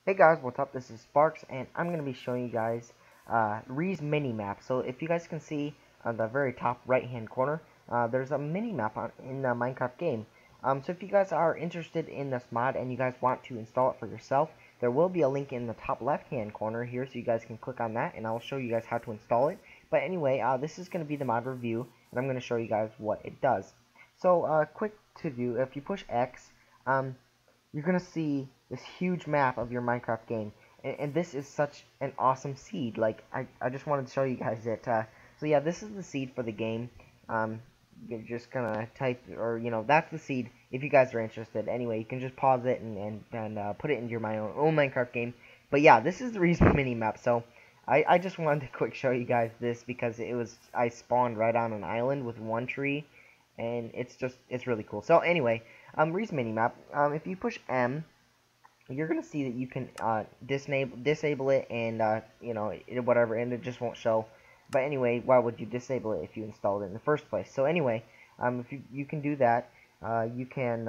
Hey guys, what's up? This is Sparks, and I'm going to be showing you guys Ree's mini map. So if you guys can see on the very top right hand corner, there's a mini map in the Minecraft game. So if you guys are interested in this mod and you guys want to install it for yourself, there will be a link in the top left hand corner here, so you guys can click on that, and I'll show you guys how to install it. But anyway, this is going to be the mod review, and I'm going to show you guys what it does. So quick to do, if you push X, you're going to see this huge map of your Minecraft game. And this is such an awesome seed. Like, I just wanted to show you guys it. So yeah, this is the seed for the game. You're just going to type, or, that's the seed if you guys are interested. Anyway, you can just pause it and put it into my own Minecraft game. But yeah, this is the reason mini map. So I just wanted to quick show you guys this because I spawned right on an island with one tree, and it's really cool. So anyway, Reese minimap. If you push M, you're gonna see that you can disable it, and whatever, and it just won't show. But anyway, why would you disable it if you installed it in the first place? So anyway, if you can do that, you can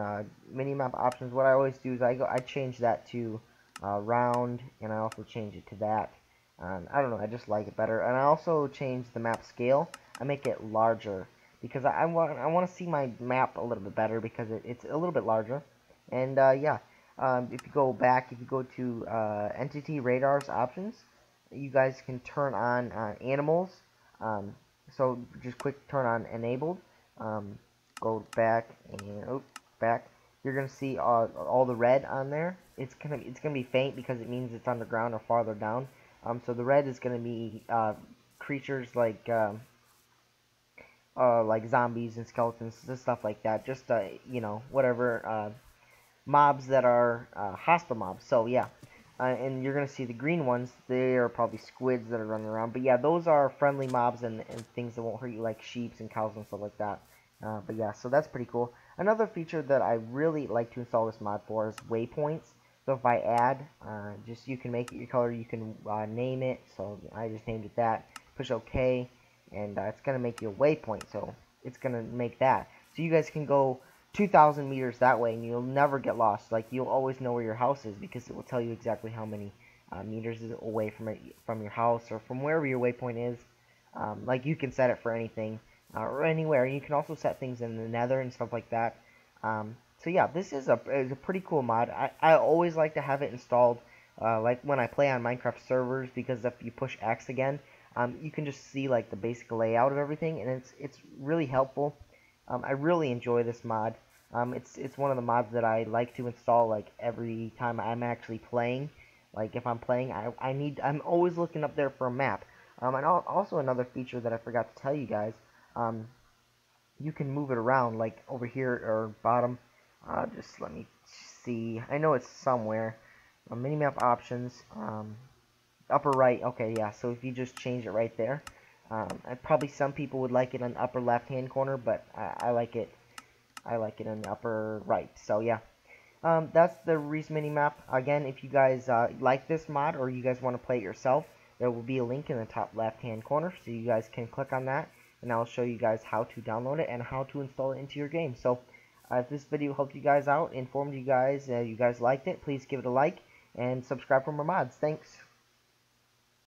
minimap options. What I always do is I change that to round, and I also change it to that. I don't know, I just like it better, and I also change the map scale. I make it larger because I want to see my map a little bit better because it's a little bit larger. And yeah, if you go back, if you go to entity radars options, you guys can turn on animals. Um, so just quick turn on enabled. Um, go back and back. You're gonna see all the red on there. It's gonna be faint because it means it's underground or farther down. So the red is gonna be creatures like zombies and skeletons and stuff like that. Just whatever mobs that are hostile mobs. So yeah, and you're gonna see the green ones. They are probably squids that are running around. But yeah, those are friendly mobs and things that won't hurt you, like sheep and cows and stuff like that. But yeah, so that's pretty cool. Another feature that I really like to install this mod for is waypoints. So if I add, just you can make it your color. You can name it. So I just named it that. Push OK, and it's gonna make you a waypoint. So it's gonna make that. So you guys can go 2,000 meters that way, and you'll never get lost. Like, you'll always know where your house is because it will tell you exactly how many meters is away from your house or from wherever your waypoint is. Like, you can set it for anything or anywhere. You can also set things in the Nether and stuff like that. So yeah, this is a pretty cool mod. I always like to have it installed, like when I play on Minecraft servers, because if you push X again, you can just see like the basic layout of everything, and it's really helpful. I really enjoy this mod. It's one of the mods that I like to install like every time I'm actually playing. Like if I'm playing, I'm always looking up there for a map. And also another feature that I forgot to tell you guys, um, you can move it around like over here or bottom. Just let me see. I know it's somewhere. Minimap options, upper right. Okay, yeah. So if you just change it right there, probably some people would like it on the upper left hand corner, but I like it. I like it in the upper right. So yeah, that's the Reese mini map. Again, if you guys like this mod or you guys want to play it yourself, there will be a link in the top left hand corner, so you guys can click on that, and I'll show you guys how to download it and how to install it into your game. So if this video helped you guys out, informed you guys, you guys liked it, please give it a like and subscribe for more mods. Thanks.